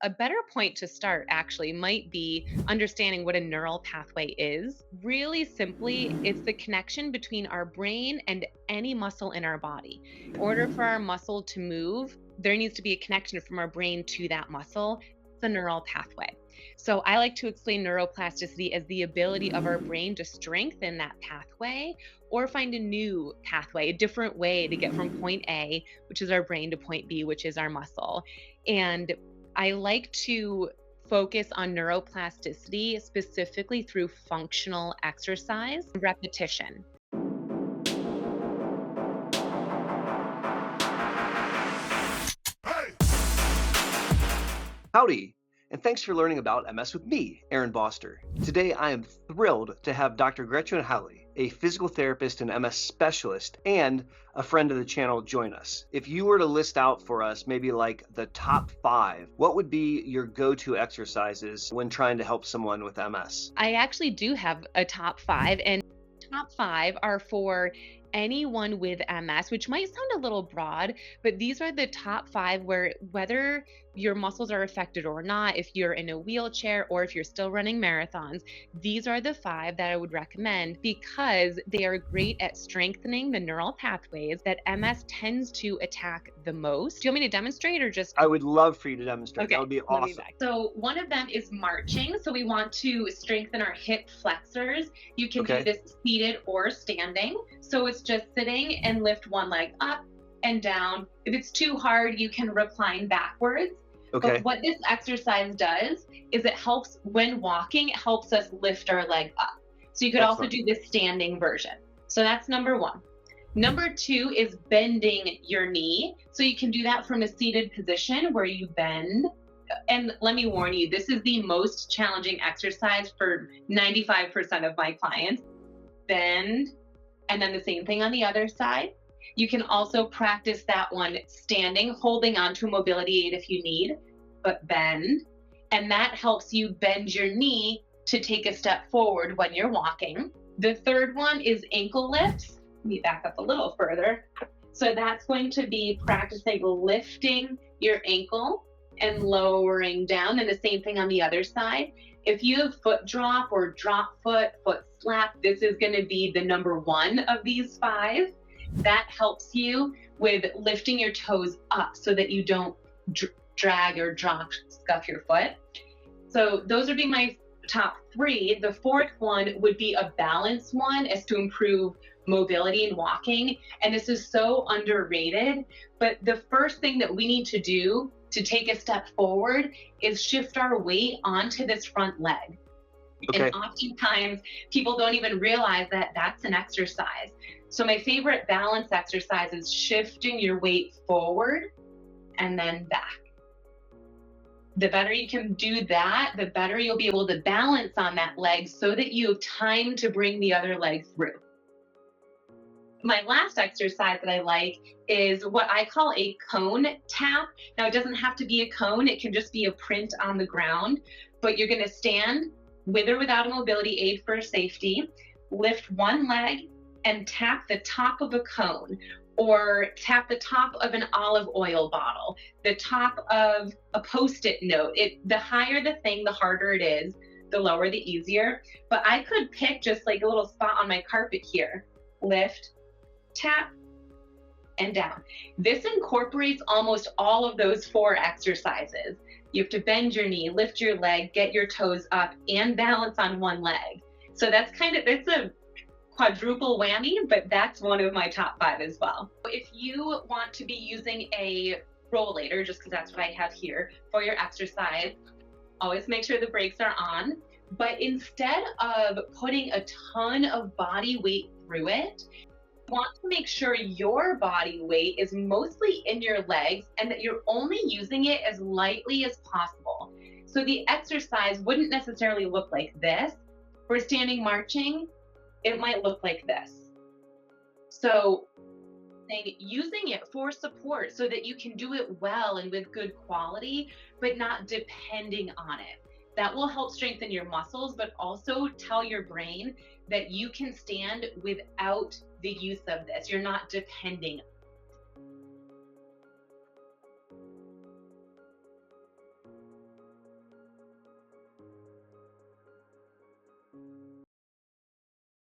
A better point to start actually might be understanding what a neural pathway is. Really simply, it's the connection between our brain and any muscle in our body. In order for our muscle to move, there needs to be a connection from our brain to that muscle. It's a neural pathway. So I like to explain neuroplasticity as the ability of our brain to strengthen that pathway or find a new pathway, a different way to get from point A, which is our brain, to point B, which is our muscle. And I like to focus on neuroplasticity specifically through functional exercise, repetition. Howdy, and thanks for learning about MS with me, Aaron Boster. Today I am thrilled to have Dr. Gretchen Hawley, a physical therapist and MS specialist and a friend of the channel, join us. If you were to list out for us maybe like the top 5, what would be your go-to exercises when trying to help someone with MS? I actually do have a top 5, and top 5 are for anyone with MS, which might sound a little broad, but these are the top 5 where whether your muscles are affected or not, if you're in a wheelchair or if you're still running marathons, these are the 5 that I would recommend because they are great at strengthening the neural pathways that MS tends to attack the most. Do you want me to demonstrate or just? I would love for you to demonstrate. Okay, That would be let me awesome. back. So one of them is marching. So we want to strengthen our hip flexors. You can do Okay. this seated or standing. So it's just sitting and lift one leg up and down. If it's too hard, you can recline backwards. Okay. But what this exercise does is it helps when walking, it helps us lift our leg up. So you could also Excellent. do the standing version. So that's number 1. Number 2 is bending your knee. So you can do that from a seated position where you bend. And let me warn you, this is the most challenging exercise for 95% of my clients. Bend, and then the same thing on the other side. You can also practice that one standing, holding onto a mobility aid if you need, but bend. And that helps you bend your knee to take a step forward when you're walking. The third one is ankle lifts. Let me back up a little further. So that's going to be practicing lifting your ankle and lowering down, and the same thing on the other side. If you have foot drop or drop foot, foot slap, this is going to be the number 1 of these 5. That helps you with lifting your toes up so that you don't drag or scuff your foot. So those would be my top 3. The fourth one would be a balance one, as to improve mobility and walking. And this is so underrated, but the first thing that we need to do to take a step forward is shift our weight onto this front leg. Okay. And oftentimes people don't even realize that that's an exercise. So my favorite balance exercise is shifting your weight forward and then back. The better you can do that, the better you'll be able to balance on that leg so that you have time to bring the other leg through. My last exercise that I like is what I call a cone tap. Now, it doesn't have to be a cone, it can just be a print on the ground, but you're going to stand with or without a mobility aid for safety, lift one leg and tap the top of a cone, or tap the top of an olive oil bottle, the top of a Post-it note. The higher the thing, the harder it is, the lower, the easier. But I could pick just like a little spot on my carpet here, lift, tap, and down. This incorporates almost all of those 4 exercises. You have to bend your knee, lift your leg, get your toes up, and balance on one leg. So it's a quadruple whammy, but that's one of my top 5 as well. If you want to be using a rollator, just because that's what I have here for your exercise, always make sure the brakes are on. But instead of putting a ton of body weight through it, want to make sure your body weight is mostly in your legs and that you're only using it as lightly as possible. So the exercise wouldn't necessarily look like this. For standing marching, it might look like this. So using it for support so that you can do it well and with good quality, but not depending on it. That will help strengthen your muscles, but also tell your brain that you can stand without the use of this. You're not depending